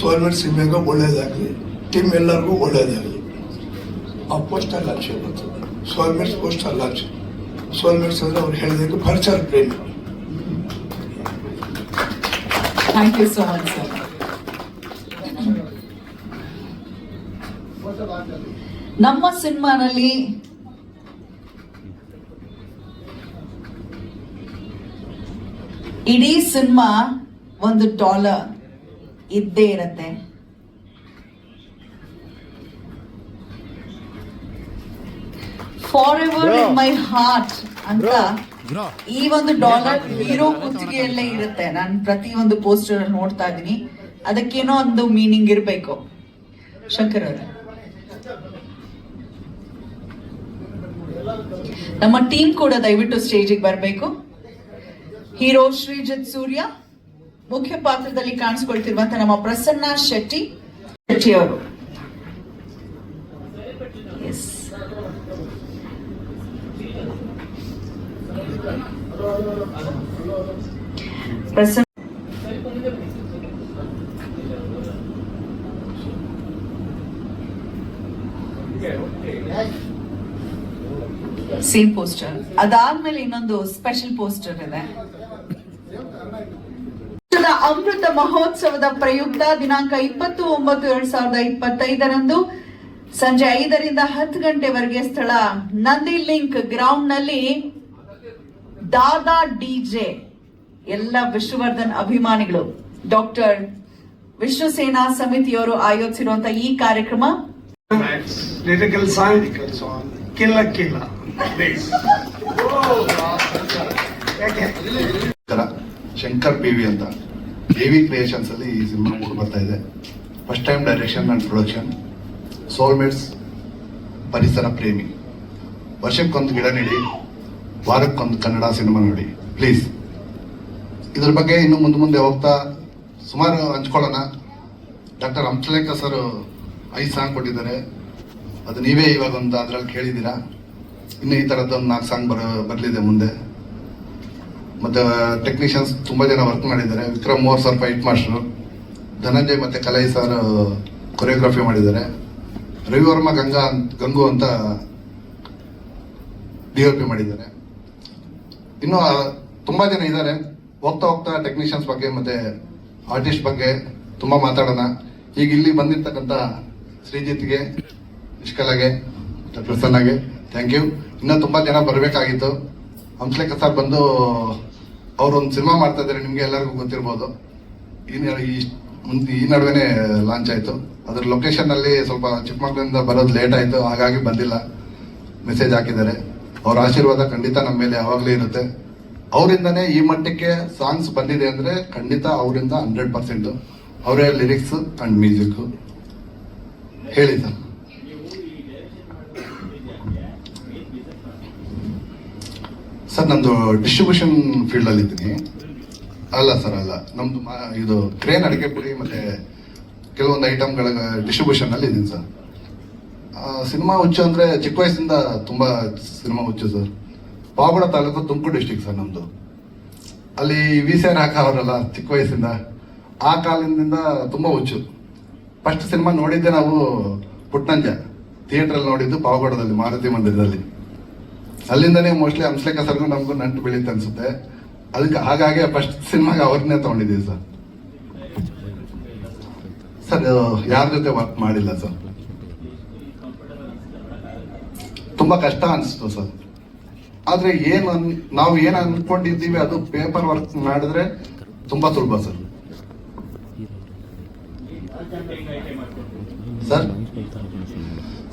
ಸೋಲ್ಮೆಂಟ್ ಸಿನಿಮಾಗೆ ಒಳ್ಳೇದಾಗಲಿ, ಟೀಮ್ ಎಲ್ಲರಿಗೂ ಒಳ್ಳೇದಾಗಲಿ. ಆ ಪೋಸ್ಟರ್ ಲಾಂಚ್ ಇವತ್ತು ಸೋಲ್ಮೆಂಟ್ಸ್ ಪೋಸ್ಟರ್ ಲಾಂಚ್. ಸೋಲ್ಮೆಂಟ್ಸ್ ಅಂದರೆ ಅವ್ರು ಹೇಳಿದಂಗೆ ಪರಿಸರ ಪ್ರೇಮಿ. Thank you so much sir. ನಮ್ಮ ಸಿನಿಮಾನಲ್ಲಿ ಇಡೀ ಸಿನಿಮಾ $1 ಇದ್ದೇ ಇರತ್ತೆ. For ever in my heart ಅಂತ ಈ $1 ಹೀರೋ ಕುತ್ತಿಗೆಯಲ್ಲೇ ಇರುತ್ತೆ. ನಾನು ಪ್ರತಿ ಒಂದು ಪೋಸ್ಟರ್ ನೋಡ್ತಾ ಇದ್ದೀನಿ, ಅದಕ್ಕೇನೋ ಒಂದು ಮೀನಿಂಗ್ ಇರಬೇಕು. ಶಂಕರ್ ಅವರೇ, ನಮ್ಮ ಟೀಮ್ ಕೂಡ ದಯವಿಟ್ಟು ಸ್ಟೇಜಿಗೆ ಬರಬೇಕು. ಹೀರೋ ಶ್ರೀಜಿತ್ ಸೂರ್ಯ, ಮುಖ್ಯ ಪಾತ್ರದಲ್ಲಿ ಕಾಣಿಸ್ಕೊಳ್ತಿರುವಂತ ನಮ್ಮ ಪ್ರಸನ್ನ ಶೆಟ್ಟಿ ಅವರು. Prasanna same poster. ಅದಾದ್ಮೇಲೆ ಇನ್ನೊಂದು ಸ್ಪೆಷಲ್ ಪೋಸ್ಟರ್ ಇದೆ. ಅಮೃತ ಮಹೋತ್ಸವದ ಪ್ರಯುಕ್ತ ದಿನಾಂಕ 20/9/2025 ಸಂಜೆ 5ರಿಂದ 10 ಗಂಟೆವರೆಗೆ ಸ್ಥಳ ನಂದಿ ಲಿಂಕ್ ಗ್ರೌಂಡ್ ನಲ್ಲಿ ದಾದಾ ಡಿಜೆ ಎಲ್ಲ ವಿಷ್ಣುವರ್ಧನ್ ಅಭಿಮಾನಿಗಳು ಡಾಕ್ಟರ್ ವಿಶ್ವ ಸೇನಾ ಸಮಿತಿಯವರು ಆಯೋಜಿಸಿರುವಂತಹ ಈ ಕಾರ್ಯಕ್ರಮ ಶಂಕರ್ PV ಅಂತ AV ಕ್ರಿಯೇಷನ್ಸ್ ಅಲ್ಲಿ ಈ ಸಿನಿಮಾ ಮೂಡಿ ಬರ್ತಾ ಇದೆ. First time direction and production. Soulmates ಪರಿಸರ ಪ್ರೇಮಿ. ವರ್ಷಕ್ಕೊಂದು ಗಿಡ ನೆಡಿ, ವಾರಕ್ಕೊಂದು ಕನ್ನಡ ಸಿನಿಮಾ ನೋಡಿ ಪ್ಲೀಸ್. ಇದ್ರ ಬಗ್ಗೆ ಇನ್ನು ಮುಂದೆ ಹೋಗ್ತಾ ಸುಮಾರು ಹಂಚ್ಕೊಳ್ಳೋಣ. ಡಾಕ್ಟರ್ ಹಂಸಲೇಖ ಸರ್ 5 ಸಾಂಗ್ ಕೊಟ್ಟಿದ್ದಾರೆ, ಅದು ನೀವೇ ಇವಾಗ ಒಂದು ಅದ್ರಲ್ಲಿ ಕೇಳಿದ್ದೀರಾ. ಇನ್ನು ಈ ಥರದ್ದೊಂದು 4 ಸಾಂಗ್ ಬರಲಿದೆ ಮುಂದೆ. ಮತ್ತು ಟೆಕ್ನಿಷಿಯನ್ಸ್ ತುಂಬ ಜನ ವರ್ಕ್ ಮಾಡಿದ್ದಾರೆ. Vikram more sir fight master, Dhananjay ಮತ್ತು ಕಲೈ ಸರ್ ಕೊರಿಯೋಗ್ರಫಿ ಮಾಡಿದ್ದಾರೆ. ರವಿವರ್ಮ ಗಂಗು ಅಂತ DOP ಮಾಡಿದ್ದಾರೆ. ಇನ್ನು ತುಂಬ ಜನ ಇದ್ದಾರೆ. ಹೋಗ್ತಾ ಟೆಕ್ನಿಷಿಯನ್ಸ್ ಬಗ್ಗೆ ಮತ್ತು ಆರ್ಟಿಸ್ಟ್ ಬಗ್ಗೆ ತುಂಬ ಮಾತಾಡೋಣ. ಈಗ ಇಲ್ಲಿ ಬಂದಿರ್ತಕ್ಕಂಥ ಶ್ರೀಜಿತ್ಗೆ, ನಿಷ್ಕಲಾಗೆ, ಪ್ರಸನ್ನಗೆ ಥ್ಯಾಂಕ್ ಯು. ಇನ್ನೂ ತುಂಬ ಜನ ಬರಬೇಕಾಗಿತ್ತು. ಹಂಸಲೇಖ ಸರ್ ಬಂದು ಅವರೊಂದು ಸಿನಿಮಾ ಮಾಡ್ತಾ ಇದ್ದಾರೆ, ನಿಮಗೆ ಎಲ್ಲರಿಗೂ ಗೊತ್ತಿರ್ಬೋದು. ಈ ನಡುವೆನೇ ಲಾಂಚ್ ಆಯಿತು. ಅದ್ರ ಲೊಕೇಶನ್ನಲ್ಲಿ ಸ್ವಲ್ಪ ಚಿಕ್ಕಮಗಳೂರಿಂದ ಬರೋದು ಲೇಟ್ ಆಯಿತು, ಹಾಗಾಗಿ ಬಂದಿಲ್ಲ. ಮೆಸೇಜ್ ಹಾಕಿದ್ದಾರೆ. ಅವ್ರ ಆಶೀರ್ವಾದ ಖಂಡಿತ ನಮ್ಮ ಮೇಲೆ ಯಾವಾಗಲೂ ಇರುತ್ತೆ. ಅವರಿಂದನೇ ಈ ಮಟ್ಟಕ್ಕೆ ಸಾಂಗ್ಸ್ ಬಂದಿದೆ ಅಂದರೆ ಖಂಡಿತ ಅವರಿಂದ 100%. ಅವರೇ ಲಿರಿಕ್ಸ್ ಆ್ಯಂಡ್ ಮ್ಯೂಸಿಕ್ಕು. ಹೇಳಿ ಸರ್. ಸರ್ ನಂದು ಡಿಸ್ಟ್ರಿಬ್ಯೂಷನ್ ಫೀಲ್ಡಲ್ಲಿ ಇದ್ದೀನಿ. ಅಲ್ಲ ಸರ್, ಅಲ್ಲ, ನಮ್ದು ಇದು ಕ್ರೇನ್ ಅಡಿಕೆ ಪುಡಿ ಮತ್ತು ಕೆಲವೊಂದು ಐಟಮ್ಗಳ ಡಿಸ್ಟ್ರಿಬ್ಯೂಷನಲ್ಲಿ ಇದ್ದೀನಿ ಸರ್. ಸಿನಿಮಾ ಹುಚ್ಚು ಅಂದರೆ ಚಿಕ್ಕ ವಯಸ್ಸಿಂದ ತುಂಬ ಸಿನಿಮಾ ಹುಚ್ಚು sir. Pavagada taluk, Tumakuru district sir ನಮ್ಮದು. ಅಲ್ಲಿ VCR ಹಾಕೋರಲ್ಲ ಚಿಕ್ಕ ವಯಸ್ಸಿಂದ, ಆ ಕಾಲದಿಂದ ತುಂಬ ಹುಚ್ಚು. ಫಸ್ಟ್ ಸಿನಿಮಾ ನೋಡಿದ್ದೆ ನಾವು ಪುಟ್ಟಂಜ ಥಿಯೇಟ್ರಲ್ಲಿ ನೋಡಿದ್ದು ಪಾವಗಡದಲ್ಲಿ, ಮಾರುತಿ ಮಂದಿರದಲ್ಲಿ. ಅಲ್ಲಿಂದನೇ ಮೋಸ್ಟ್ಲಿ ಹಂಸಲೇಖ ಸರ್ಗೂ ನಮಗೂ ನಂಟು ಬೆಳೀತು ಅನ್ಸುತ್ತೆ. ಅದಕ್ಕೆ ಹಾಗಾಗಿ ಫಸ್ಟ್ ಸಿನಿಮಾಗೆ ಅವ್ರನ್ನೇ ತೊಗೊಂಡಿದ್ದೀವಿ ಸರ್. ಸರ್ ಯಾರ ಜೊತೆ ವರ್ಕ್ ಮಾಡಿಲ್ಲ ಸರ್. ತುಂಬ ಕಷ್ಟ ಅನಿಸ್ತು ಸರ್. ಆದರೆ ನಾವು ಏನು ಅಂದ್ಕೊಂಡಿದ್ದೀವಿ ಅದು ಪೇಪರ್ ವರ್ಕ್ ಮಾಡಿದ್ರೆ ತುಂಬ ಸುಲಭ ಸರ್.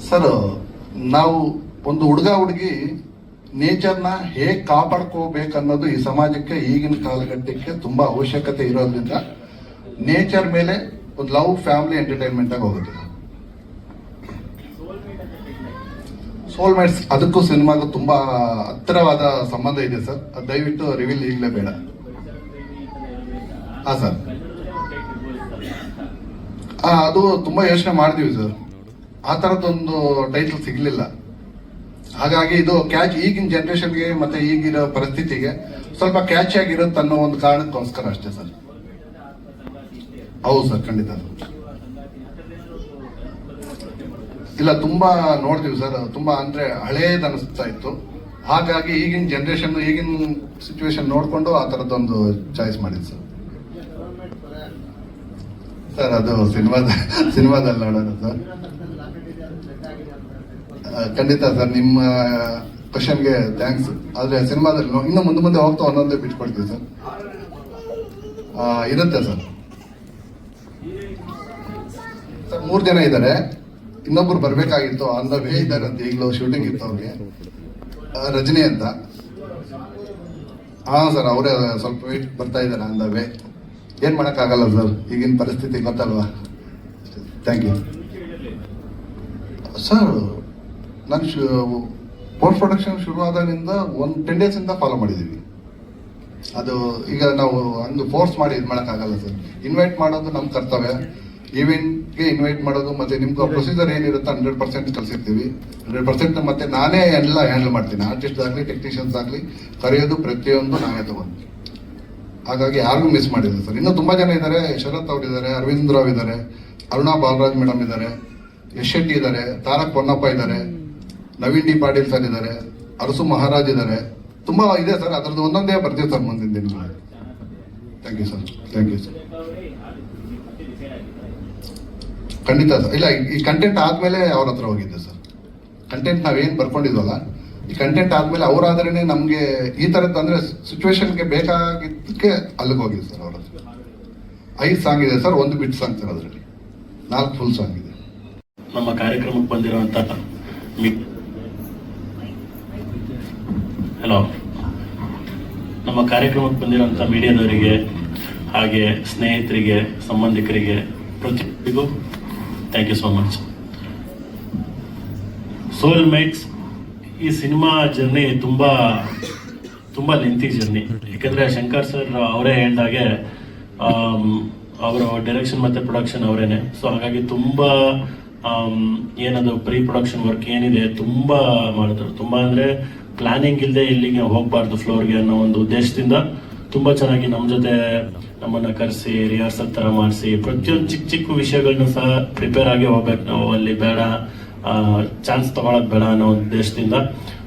ಸರ್ ನಾವು ಒಂದು ಹುಡುಗಿ ನೇಚರ್ನ ಹೇಗೆ ಕಾಪಾಡ್ಕೋಬೇಕನ್ನೋದು ಈ ಸಮಾಜಕ್ಕೆ ಈಗಿನ ಕಾಲಘಟ್ಟಕ್ಕೆ ತುಂಬಾ ಅವಶ್ಯಕತೆ ಇರೋದ್ರಿಂದ ನೇಚರ್ ಮೇಲೆ ಒಂದು ಲವ್, ಫ್ಯಾಮಿಲಿ, ಎಂಟರ್ಟೈನ್ಮೆಂಟ್ ಆಗಿ ಹೋಗುತ್ತೆ. ಸೋಲ್ಮೇಟ್ಸ್ ಅದಕ್ಕೂ ಸಿನಿಮಾಗೂ ತುಂಬಾ ಹತ್ತಿರವಾದ ಸಂಬಂಧ ಇದೆ ಸರ್. ಅದು ದಯವಿಟ್ಟು ರಿವೀಲ್ ಈಗಲೇ ಬೇಡ. ಹಾ ಸರ್, ಅದು ತುಂಬಾ ಯೋಚನೆ ಮಾಡಿದ್ವಿ ಸರ್. ಆ ಥರದ್ದೊಂದು ಟೈಟಲ್ ಸಿಗ್ಲಿಲ್ಲ. ಹಾಗಾಗಿ ಇದು ಕ್ಯಾಚ್ ಈಗಿನ ಜನರೇಷನ್ಗೆ ಮತ್ತೆ ಈಗಿರೋ ಪರಿಸ್ಥಿತಿಗೆ ಸ್ವಲ್ಪ ಕ್ಯಾಚ್ ಆಗಿರುತ್ತೆ ಅನ್ನೋ ಒಂದು ಕಾರಣಕ್ಕೋಸ್ಕರ ಅಷ್ಟೇ ಸರ್. ಹೌದು ಸರ್, ಖಂಡಿತ. ಇಲ್ಲ ತುಂಬಾ ನೋಡ್ತೀವಿ ಸರ್, ತುಂಬಾ ಅಂದ್ರೆ ಹಳೇದು ಅನಿಸ್ತಾ ಇತ್ತು. ಹಾಗಾಗಿ ಈಗಿನ ಜನರೇಷನ್ ಈಗಿನ ಸಿಚುವೇಶನ್ ನೋಡ್ಕೊಂಡು ಆ ಥರದ್ದೊಂದು ಚಾಯ್ಸ್ ಮಾಡಿದ್ದು ಸರ್. ಸರ್ ಅದು ಸಿನಿಮಾದಲ್ಲಿ ನೋಡೋಣ ಸರ್. ಖಂಡಿತ ಸರ್, ನಿಮ್ಮ ಕ್ವಶನ್ಗೆ ಥ್ಯಾಂಕ್ಸ್. ಆದ್ರೆ ಸಿನಿಮಾದಲ್ಲಿ ಇನ್ನು ಮುಂದೆ ಹೋಗ್ತಾ ಒಂದೊಂದೇ ಬಿಟ್ಕೊಡ್ತೀವಿ ಸರ್. ಇರುತ್ತೆ ಸರ್. 3 ಜನ ಇದ್ದಾರೆ, ಇನ್ನೊಬ್ರು ಬರ್ಬೇಕಾಗಿತ್ತು, ಆನ್ ದ ವೇ ಇದ್ದಾರೆ ಅಂತ. ಈಗಲೂ ಶೂಟಿಂಗ್ ಇತ್ತು ಅವ್ರಿಗೆ. ರಜನಿ ಅಂತ. ಹಾ ಸರ್, ಅವರೇ ಸ್ವಲ್ಪ ವೇಟ್ ಬರ್ತಾ ಇದ್ದಾರೆ ಆನ್ ದ ವೇ. ಏನ್ ಮಾಡಕ್ಕಾಗಲ್ಲ ಸರ್, ಈಗಿನ ಪರಿಸ್ಥಿತಿ ಗೊತ್ತಲ್ವಾ. Thank you sir. ನಾನು ಪೋಸ್ಟ್ ಪ್ರೊಡಕ್ಷನ್ ಶುರು ಆದಾಗಿಂದ 10 days ಇಂದ ಫಾಲೋ ಮಾಡಿದ್ದೀವಿ. ಅದು ಈಗ ನಾವು ಹಂಗೆ ಫೋರ್ಸ್ ಮಾಡಿ ಇದು ಮಾಡೋಕ್ಕಾಗಲ್ಲ ಸರ್. ಇನ್ವೈಟ್ ಮಾಡೋದು ನಮ್ಮ ಕರ್ತವ್ಯ. ಈವೆಂಟ್ಗೆ ಇನ್ವೈಟ್ ಮಾಡೋದು ಮತ್ತೆ ನಿಮ್ಗೆ ಪ್ರೊಸೀಜರ್ ಏನಿರುತ್ತೆ 100% ಕಲಿಸಿರ್ತೀವಿ. 100% ಮತ್ತೆ ನಾನೇ ಎಲ್ಲ ಹ್ಯಾಂಡಲ್ ಮಾಡ್ತೀನಿ. ಆರ್ಟಿಸ್ಟ್ ಆಗಲಿ ಟೆಕ್ನಿಷಿಯನ್ಸ್ ಆಗಲಿ ಕರೆಯೋದು ಪ್ರತಿಯೊಂದು ನಾನೇ ತಗೊಂಡು. ಹಾಗಾಗಿ ಯಾರಿಗೂ ಮಿಸ್ ಮಾಡಿಲ್ಲ ಸರ್. ಇನ್ನೂ ತುಂಬಾ ಜನ ಇದ್ದಾರೆ. ಶರತ್ ಅವ್ರು ಇದ್ದಾರೆ, ಅರವಿಂದ್ ರಾವ್ ಇದ್ದಾರೆ, ಅರುಣಾ ಬಾಲರಾಜ್ ಮೇಡಮ್ ಇದ್ದಾರೆ, ಯಶ್ ಶೆಟ್ಟಿ ಇದ್ದಾರೆ, ತಾರಕ್ ಪೊನ್ನಪ್ಪ ಇದ್ದಾರೆ, ನವೀನ್ ಡಿ ಪಾಟೀಲ್ ಸರ್ ಇದ್ದಾರೆ, ಅರಸು ಮಹಾರಾಜ್ ಇದ್ದಾರೆ. ತುಂಬಾ ಇದೆ ಸರ್. ಅದ್ರದ್ದು ಒಂದೊಂದೇ ಬರ್ತೀವಿ ಸರ್ ಮುಂದಿನ ದಿನಗಳಲ್ಲಿ. Thank you sir. Thank you sir. ಖಂಡಿತ ಸರ್. ಇಲ್ಲ, ಈ ಕಂಟೆಂಟ್ ಆದ್ಮೇಲೆ ಅವ್ರ ಹತ್ರ ಹೋಗಿದ್ದೆ ಸರ್. ಕಂಟೆಂಟ್ ನಾವೇನು ಬರ್ಕೊಂಡಿದ್ವಲ್ಲ, ಈ ಕಂಟೆಂಟ್ ಆದ್ಮೇಲೆ ಅವರಾದ್ರೇನೆ ನಮ್ಗೆ ಈ ತರದ್ದು ಅಂದ್ರೆ ಸಿಚುವೇಶನ್ಗೆ ಬೇಕಾಗಿದ್ದಕ್ಕೆ ಅಲ್ಲಿಗೆ ಹೋಗಿದೆ ಸರ್ ಅವ್ರ ಹತ್ರ. 5 ಸಾಂಗ್ ಇದೆ ಸರ್, 1 ಬಿಟ್ ಸಾಂಗ್ ಸರ್. ಅದರಲ್ಲಿ 4 ಫುಲ್ ಸಾಂಗ್ ಇದೆ. ನಮ್ಮ ಕಾರ್ಯಕ್ರಮಕ್ಕೆ ಬಂದಿರುವಂತ ನಮ್ಮ ಕಾರ್ಯಕ್ರಮಕ್ಕೆ ಬಂದಿರುವಂತ ಮೀಡಿಯಾದವರಿಗೆ ಹಾಗೆ ಸ್ನೇಹಿತರಿಗೆ, ಸಂಬಂಧಿಕರಿಗೆ ಪ್ರತಿಯೊಬ್ಬರಿಗೂ thank you so much. Soul mates ಈ ಸಿನಿಮಾ ಜರ್ನಿ ತುಂಬಾ ಲೆಂತಿ ಜರ್ನಿ. ಯಾಕಂದ್ರೆ ಶಂಕರ್ ಸರ್ ಅವರೇ ಹೇಳ್ದಾಗೆ ಅವರ ಡೈರೆಕ್ಷನ್ ಮತ್ತೆ ಪ್ರೊಡಕ್ಷನ್ ಅವರೇನೆ. ಸೊ ಹಾಗಾಗಿ ತುಂಬಾ ಏನದು ಪ್ರೀ ಪ್ರೊಡಕ್ಷನ್ ವರ್ಕ್ ಏನಿದೆ ತುಂಬಾ ಮಾಡಿದ್ರು. ತುಂಬಾ ಅಂದ್ರೆ ಪ್ಲಾನಿಂಗ್ ಇಲ್ಲದೆ ಇಲ್ಲಿಗೆ ಹೋಗ್ಬಾರ್ದು ಫ್ಲೋರ್ಗೆ ಅನ್ನೋ ಒಂದು ಉದ್ದೇಶದಿಂದ ತುಂಬಾ ಚೆನ್ನಾಗಿ ನಮ್ಮ ಜೊತೆ ನಮ್ಮನ್ನ ಕರೆಸಿ ರಿಹರ್ಸಲ್ ತರ ಮಾಡಿಸಿ ಪ್ರತಿಯೊಂದು ಚಿಕ್ಕ ವಿಷಯಗಳನ್ನ ಸಹ ಪ್ರಿಪೇರ್ ಆಗಿ ಹೋಗ್ಬೇಕು ನಾವು. ಅಲ್ಲಿ ಬೇಡ ಚಾನ್ಸ್ ತಗೊಳಕ್ ಬೇಡ ಅನ್ನೋ ಉದ್ದೇಶದಿಂದ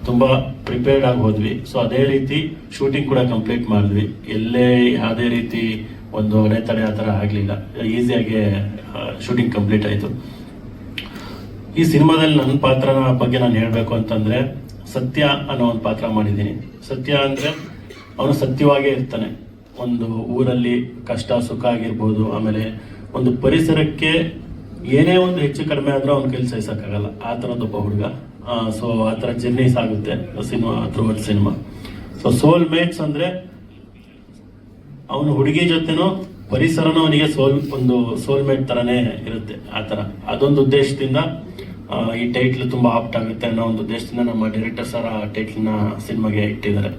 ತುಂಬಾ ಪ್ರಿಪೇರ್ಡ್ ಆಗಿ ಹೋದ್ವಿ. ಸೊ ಅದೇ ರೀತಿ ಶೂಟಿಂಗ್ ಕೂಡ ಕಂಪ್ಲೀಟ್ ಮಾಡಿದ್ವಿ. ಎಲ್ಲೇ ಯಾವುದೇ ರೀತಿ ಒಂದು ಅಡೆತಡೆ ಆ ಥರ ಆಗಲಿಲ್ಲ. ಈಸಿಯಾಗಿ ಶೂಟಿಂಗ್ ಕಂಪ್ಲೀಟ್ ಆಯಿತು. ಈ ಸಿನಿಮಾದಲ್ಲಿ ನನ್ನ ಪಾತ್ರನ ಬಗ್ಗೆ ನಾನು ಹೇಳಬೇಕು ಅಂತಂದ್ರೆ, ಸತ್ಯ ಅನ್ನೋ ಒಂದು ಪಾತ್ರ ಮಾಡಿದ್ದೀನಿ. ಸತ್ಯ ಅಂದ್ರೆ ಅವನು ಸತ್ಯವಾಗೇ ಇರ್ತಾನೆ. ಒಂದು ಊರಲ್ಲಿ ಕಷ್ಟ ಸುಖ ಆಗಿರ್ಬೋದು, ಆಮೇಲೆ ಒಂದು ಪರಿಸರಕ್ಕೆ ಏನೇ ಒಂದು ಹೆಚ್ಚು ಕಡಿಮೆ ಆದ್ರೂ ಅವ್ನ ಕೈಲಿ ಸಹಿಸಕ್ಕಾಗಲ್ಲ, ಆ ಥರದ್ದೊಬ್ಬ ಹುಡುಗ. ಸೊ ಆ ಥರ ಜರ್ನೀಸ್ ಆಗುತ್ತೆ ಥ್ರೂಔಟ್ ಸಿನಿಮಾ. ಸೊ ಸೋಲ್ ಮೇಟ್ಸ್ ಅಂದ್ರೆ ಅವನು ಹುಡುಗಿ ಜೊತೆನೂ ಪರಿಸರನೂ ಅವನಿಗೆ ಒಂದು ಸೋಲ್ಮೇಟ್ ತರನೇ ಇರುತ್ತೆ. ಆ ಥರ ಅದೊಂದು ಉದ್ದೇಶದಿಂದ ಈ ಟೈಟ್ಲ್ ತುಂಬಾ ಆಪ್ಟ್ ಆಗುತ್ತೆ ಅನ್ನೋ ಒಂದು ಉದ್ದೇಶದಿಂದ ನಮ್ಮ ಡೈರೆಕ್ಟರ್ ಸರ್ ಆ ಟೈಟ್ಲ್ನ ಸಿನಿಮಾಗೆ ಇಟ್ಟಿದ್ದಾರೆ.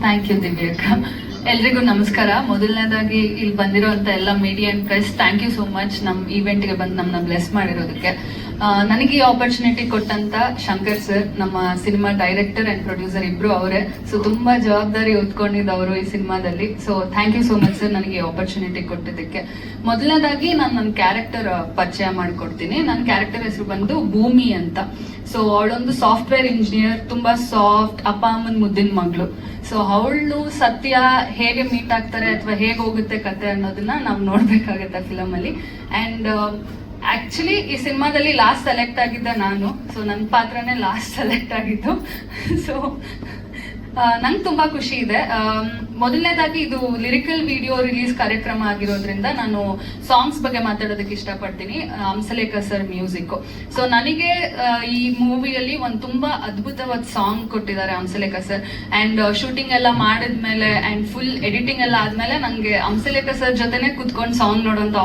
ಥ್ಯಾಂಕ್ ಯು ದಿವ್ಯಕ್ಕ. ಎಲ್ರಿಗೂ ನಮಸ್ಕಾರ. ಮೊದಲನೇದಾಗಿ ಇಲ್ಲಿ ಬಂದಿರುವಂತ ಎಲ್ಲ media and press, thank you so much ನಮ್ಮ ಈವೆಂಟ್ಗೆ ಬಂದು ನಮ್ಮನ್ನ ಬ್ಲೆಸ್ ಮಾಡಿರೋದಕ್ಕೆ. ನನಗೆ ಈ ಆಪರ್ಚುನಿಟಿ ಕೊಟ್ಟಂತ ಶಂಕರ್ ಸರ್, ನಮ್ಮ ಸಿನಿಮಾ ಡೈರೆಕ್ಟರ್ ಅಂಡ್ ಪ್ರೊಡ್ಯೂಸರ್ ಇಬ್ರು ಅವರೇ. ಸೊ ತುಂಬಾ ಜವಾಬ್ದಾರಿ ಹೊತ್ಕೊಂಡಿದ್ದವರು ಈ ಸಿನಿಮಾದಲ್ಲಿ. So thank you so much sir ನನಗೆ ಈ ಆಪರ್ಚುನಿಟಿ ಕೊಟ್ಟಿದ್ದಕ್ಕೆ. ಮೊದಲನೇದಾಗಿ ನಾನು ನನ್ನ ಕ್ಯಾರೆಕ್ಟರ್ ಪರಿಚಯ ಮಾಡ್ಕೊಡ್ತೀನಿ. ನನ್ನ ಕ್ಯಾರೆಕ್ಟರ್ ಹೆಸರು ಬಂದು ಭೂಮಿ ಅಂತ. ಸೊ ಅವಳೊಂದು ಸಾಫ್ಟ್ವೇರ್ ಇಂಜಿನಿಯರ್, ತುಂಬಾ ಸಾಫ್ಟ್, ಅಪ್ಪ ಅಮ್ಮನ ಮುದ್ದಿನ ಮಗಳು. ಸೊ ಅವಳು ಸತ್ಯ ಹೇಗೆ ಮೀಟ್ ಆಗ್ತಾರೆ ಅಥವಾ ಹೇಗೆ ಹೋಗುತ್ತೆ ಕತೆ ಅನ್ನೋದನ್ನ ನಾವು ನೋಡ್ಬೇಕಾಗತ್ತೆ ಫಿಲಮ್ ಅಲ್ಲಿ. ಅಂಡ್ ಆಕ್ಚುಲಿ ಈ ಸಿನಿಮಾದಲ್ಲಿ ಲಾಸ್ಟ್ ಸೆಲೆಕ್ಟ್ ಆಗಿದ್ದ ನಾನು. ಸೊ ನನ್ನ ಪಾತ್ರನೇ ಲಾಸ್ಟ್ ಸೆಲೆಕ್ಟ್ ಆಗಿದ್ದು. ಸೊ ನಂಗೆ ತುಂಬಾ ಖುಷಿ ಇದೆ. ಮೊದಲನೇದಾಗಿ ಇದು ಲಿರಿಕಲ್ ವಿಡಿಯೋ ರಿಲೀಸ್ ಕಾರ್ಯಕ್ರಮ ಆಗಿರೋದ್ರಿಂದ ನಾನು ಸಾಂಗ್ಸ್ ಬಗ್ಗೆ ಮಾತಾಡೋದಕ್ಕೆ ಇಷ್ಟಪಡ್ತೀನಿ. Hamsalekha sir music. ಸೊ ನನಗೆ ಈ ಮೂವಿಯಲ್ಲಿ ಒಂದು ತುಂಬಾ ಅದ್ಭುತವಾದ ಸಾಂಗ್ ಕೊಟ್ಟಿದ್ದಾರೆ ಹಂಸಲೇಖ ಸರ್. ಅಂಡ್ ಶೂಟಿಂಗ್ ಎಲ್ಲ ಮಾಡಿದ್ಮೇಲೆ ಅಂಡ್ ಫುಲ್ ಎಡಿಟಿಂಗ್ ಎಲ್ಲ ಆದ್ಮೇಲೆ ನಂಗೆ ಹಂಸಲೇಖ ಸರ್ ಜೊತೆನೆ ಕುತ್ಕೊಂಡು ಸಾಂಗ್ ನೋಡೋಂತ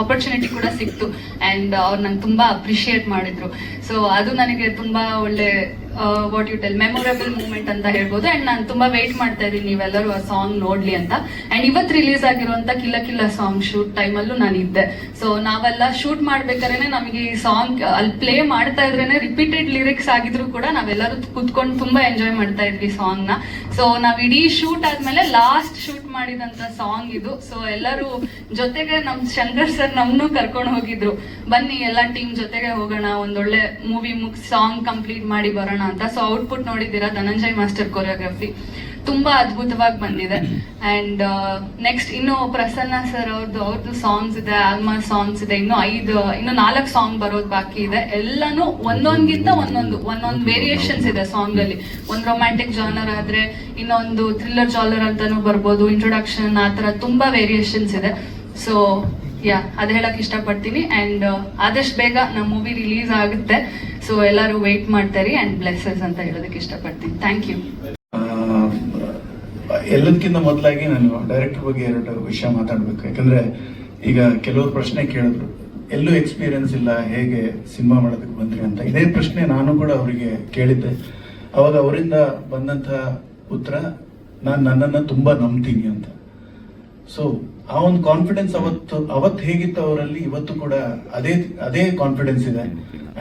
ಆಪರ್ಚುನಿಟಿ ಕೂಡ ಸಿಕ್ತು. ಅಂಡ್ ಅವ್ರು ನಂಗೆ ತುಂಬಾ ಅಪ್ರಿಶಿಯೇಟ್ ಮಾಡಿದ್ರು. ಸೊ ಅದು ನನಗೆ ತುಂಬಾ ಒಳ್ಳೆ what you tell memorable moment ಅಂತ ಹೇಳ್ಬೋದು. ಅಂಡ್ ನಾನು ತುಂಬಾ ವೇಟ್ ಮಾಡ್ತಾ ಇದ್ದೀನಿ ನೀವೆಲ್ಲರೂ ಆ ಸಾಂಗ್ ನೋಡ್ಲಿ ಅಂತ. ಅಂಡ್ ಇವತ್ತು ರಿಲೀಸ್ ಆಗಿರುವಂತ ಕಿಲ್ಲ ಕಿಲ್ಲ ಸಾಂಗ್ ಶೂಟ್ ಟೈಮಲ್ಲೂ ನಾನು ಇದ್ದೆ. ಸೊ ನಾವೆಲ್ಲ ಶೂಟ್ ಮಾಡ್ಬೇಕಾದ್ರೆ ನಮಗೆ ಈ ಸಾಂಗ್ ಅಲ್ಲಿ ಪ್ಲೇ ಮಾಡ್ತಾ ಇದ್ರೇನೆ ರಿಪೀಟೆಡ್ ಲಿರಿಕ್ಸ್ ಆಗಿದ್ರು ಕೂಡ ನಾವೆಲ್ಲರೂ ಕುತ್ಕೊಂಡು ತುಂಬಾ ಎಂಜಾಯ್ ಮಾಡ್ತಾ ಇದ್ವಿ ಸಾಂಗ್ ನ. ಸೊ ನಾವ್ ಇಡೀ ಶೂಟ್ ಆದ್ಮೇಲೆ ಲಾಸ್ಟ್ ಶೂಟ್ ಮಾಡಿದಂತ ಸಾಂಗ್ ಇದು. ಸೊ ಎಲ್ಲರೂ ಜೊತೆಗೆ ನಮ್ ಶಂಕರ್ ಸರ್ ನಮ್ನು ಕರ್ಕೊಂಡು ಹೋಗಿದ್ರು, ಬನ್ನಿ ಎಲ್ಲ ಟೀಮ್ ಜೊತೆಗೆ ಹೋಗೋಣ, ಒಂದೊಳ್ಳೆ ಮೂವಿ ಸಾಂಗ್ ಕಂಪ್ಲೀಟ್ ಮಾಡಿ ಬರೋಣ ಅಂತ. ಸೊ ಔಟ್ಪುಟ್ ನೋಡಿದ್ದೀರಾ, ಧನಂಜಯ್ ಮಾಸ್ಟರ್ ಕೊರಿಯೋಗ್ರಫಿ ತುಂಬಾ ಅದ್ಭುತವಾಗಿ ಬಂದಿದೆ. ಅಂಡ್ ನೆಕ್ಸ್ಟ್ ಇನ್ನು ಪ್ರಸನ್ನ ಸರ್ ಅವ್ರದ್ದು ಸಾಂಗ್ಸ್ ಇದೆ, ಆಲ್ಮಾ ಸಾಂಗ್ಸ್ ಇದೆ, ಇನ್ನು 4 ಸಾಂಗ್ ಬರೋದು ಬಾಕಿ ಇದೆ. ಎಲ್ಲಾನು ಒಂದೊಂದ್ಗಿಂತ ಒಂದೊಂದು ವೇರಿಯೇಷನ್ಸ್ ಇದೆ ಸಾಂಗ್ ಅಲ್ಲಿ. ಒಂದು ರೊಮ್ಯಾಂಟಿಕ್ ಜಾನರ್ ಆದ್ರೆ ಇನ್ನೊಂದು ಥ್ರಿಲ್ಲರ್ ಜಾನರ್ ಅಂತಾನು ಬರ್ಬೋದು, ಇಂಟ್ರೊಡಕ್ಷನ್, ಆ ತರ ತುಂಬಾ ವೇರಿಯೇಷನ್ಸ್ ಇದೆ. ಸೊ ಅದ್ ಹೇಳಕ್ ಇಷ್ಟಪಡ್ತೀನಿ. ಅಂಡ್ ಆದಷ್ಟು ಬೇಗ ನಮ್ಮ ಮೂವಿ ರಿಲೀಸ್ ಆಗುತ್ತೆ. ಸೊ ಎಲ್ಲರೂ ವೇಟ್ ಮಾಡ್ತಾರೆ ಅಂಡ್ ಬ್ಲೆಸ್ಸಸ್ ಅಂತ ಹೇಳೋದಕ್ಕೆ ಇಷ್ಟಪಡ್ತೀನಿ. Thank you. ಎಲ್ಲದಕ್ಕಿಂತ ಮೊದಲಾಗಿ ನಾನು ಡೈರೆಕ್ಟರ್ ಬಗ್ಗೆ 2 ವಿಷಯ ಮಾತಾಡ್ಬೇಕು. ಯಾಕಂದ್ರೆ ಈಗ ಕೆಲವರು ಪ್ರಶ್ನೆ ಕೇಳಿದ್ರು, ಎಲ್ಲೂ ಎಕ್ಸ್ಪೀರಿಯನ್ಸ್ ಇಲ್ಲ, ಹೇಗೆ ಸಿನಿಮಾ ಮಾಡೋದಕ್ಕೆ ಬಂದ್ರಿ ಅಂತ. ಇದೇ ಪ್ರಶ್ನೆ ನಾನು ಕೂಡ ಅವರಿಗೆ ಕೇಳಿದ್ದೆ. ಅವಾಗ ಅವರಿಂದ ಬಂದಂತ ಉತ್ತರ, ನಾನು ನನ್ನನ್ನು ತುಂಬಾ ನಂಬ್ತೀನಿ ಅಂತ. ಸೊ ಆ ಒಂದು ಕಾನ್ಫಿಡೆನ್ಸ್ ಅವತ್ತು ಹೇಗಿತ್ತು ಅವರಲ್ಲಿ, ಇವತ್ತು ಕೂಡ ಅದೇ ಕಾನ್ಫಿಡೆನ್ಸ್ ಇದೆ.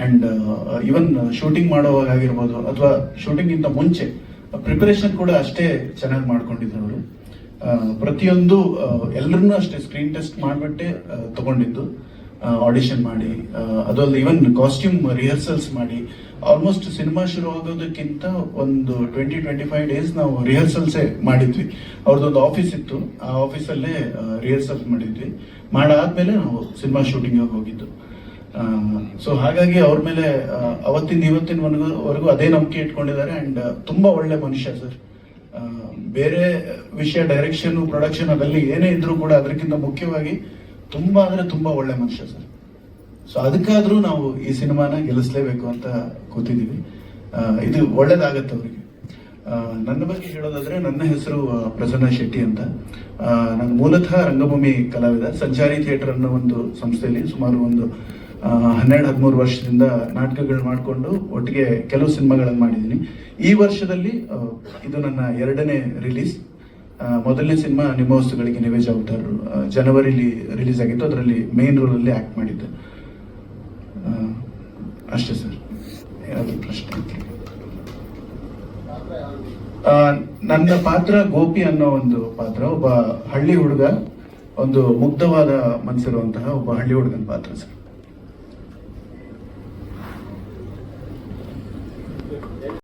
ಅಂಡ್ ಇವನ್ ಶೂಟಿಂಗ್ ಮಾಡುವಾಗ ಆಗಿರ್ಬೋದು ಅಥವಾ ಶೂಟಿಂಗ್ ಇಂತ ಮುಂಚೆ ಪ್ರಿಪರೇಷನ್ ಕೂಡ ಅಷ್ಟೇ ಚೆನ್ನಾಗಿ ಮಾಡ್ಕೊಂಡಿದ್ರು ಅವರು. ಪ್ರತಿಯೊಂದು ಎಲ್ಲರನ್ನೂ ಅಷ್ಟೇ ಸ್ಕ್ರೀನ್ ಟೆಸ್ಟ್ ಮಾಡಿಬಿಟ್ಟೆ ತಗೊಂಡಿದ್ದು, ಆಡಿಷನ್ ಮಾಡಿ, ಅದೊಂದು ಇವನ್ ಕಾಸ್ಟ್ಯೂಮ್ ರಿಹರ್ಸಲ್ಸ್ ಮಾಡಿ. ಆಲ್ಮೋಸ್ಟ್ ಸಿನಿಮಾ ಶುರು ಆಗೋದಕ್ಕಿಂತ ಒಂದು 20-25 ಡೇಸ್ ನಾವು ರಿಹರ್ಸಲ್ಸೇ ಮಾಡಿದ್ವಿ. ಅವ್ರದ್ದೊಂದು ಆಫೀಸ್ ಇತ್ತು, ಆ ಆಫೀಸಲ್ಲೇ ರಿಹರ್ಸಲ್ಸ್ ಮಾಡಿದ್ವಿ. ಮಾಡಾದ್ಮೇಲೆ ನಾವು ಸಿನಿಮಾ ಶೂಟಿಂಗ್ ಹೋಗಿದ್ದು. ಸೊ ಹಾಗಾಗಿ ಅವ್ರ ಮೇಲೆ ಅವತ್ತಿಂದ ಇವತ್ತಿನವರೆಗೂ ಅದೇ ನಂಬಿಕೆ ಇಟ್ಕೊಂಡಿದ್ದಾರೆ. ಅಂಡ್ ತುಂಬಾ ಒಳ್ಳೆ ಮನುಷ್ಯ ಸರ್. ಬೇರೆ ವಿಷಯ ಡೈರೆಕ್ಷನ್, ಪ್ರೊಡಕ್ಷನ್ ಅದಲ್ಲಿ ಏನೇ ಇದ್ರೂ ಕೂಡ ಅದಕ್ಕಿಂತ ಮುಖ್ಯವಾಗಿ ತುಂಬಾ ಅಂದ್ರೆ ತುಂಬಾ ಒಳ್ಳೆ ಮನುಷ್ಯ ಸರ್. ಸೊ ಅದಕ್ಕಾದ್ರೂ ನಾವು ಈ ಸಿನಿಮಾನ ಗೆಲ್ಲಿಸ್ಲೇಬೇಕು ಅಂತ ಕೂತಿದ್ದೀವಿ. ಇದು ಒಳ್ಳೇದಾಗತ್ತೆ ಅವರಿಗೆ. ನನ್ನ ಬಗ್ಗೆ ಹೇಳೋದಾದ್ರೆ, ನನ್ನ ಹೆಸರು ಪ್ರಸನ್ನ ಶೆಟ್ಟಿ ಅಂತ. ನಾನು ಮೂಲತಃ ರಂಗಭೂಮಿ ಕಲಾವಿದ. ಸಂಚಾರಿ ಥಿಯೇಟರ್ ಅನ್ನೋ ಒಂದು ಸಂಸ್ಥೆಯಲ್ಲಿ ಸುಮಾರು ಒಂದು 12-13 ವರ್ಷದಿಂದ ನಾಟಕಗಳು ಮಾಡಿಕೊಂಡು ಒಟ್ಟಿಗೆ ಕೆಲವು ಸಿನಿಮಾಗಳನ್ನು ಮಾಡಿದ್ದೀನಿ. ಈ ವರ್ಷದಲ್ಲಿ ಇದು ನನ್ನ 2ನೇ ರಿಲೀಸ್. ಮೊದಲನೇ ಸಿನಿಮಾ ನಿಮ್ಮ ವಸ್ತುಗಳಿಗೆ ನೀವೇ ಜವಾಬ್ದಾರರು, ಜನವರಿಲಿ ರಿಲೀಸ್ ಆಗಿತ್ತು. ಅದರಲ್ಲಿ ಮೇನ್ ರೋಲ್ ಅಲ್ಲಿ ಆಕ್ಟ್ ಮಾಡಿದ್ದೆ. ಅಷ್ಟೇ ಸರ್. ಏನಾದ್ರು ಪ್ರಶ್ನೆ? ನನ್ನ ಪಾತ್ರ ಗೋಪಿ ಅನ್ನೋ ಒಂದು ಪಾತ್ರ. ಒಬ್ಬ ಹಳ್ಳಿ ಹುಡುಗ, ಒಂದು ಮುಗ್ಧವಾದ ಮನಸ್ಸಿರುವಂತಹ ಒಬ್ಬ ಹಳ್ಳಿ ಹುಡುಗನ ಪಾತ್ರ ಸರ್.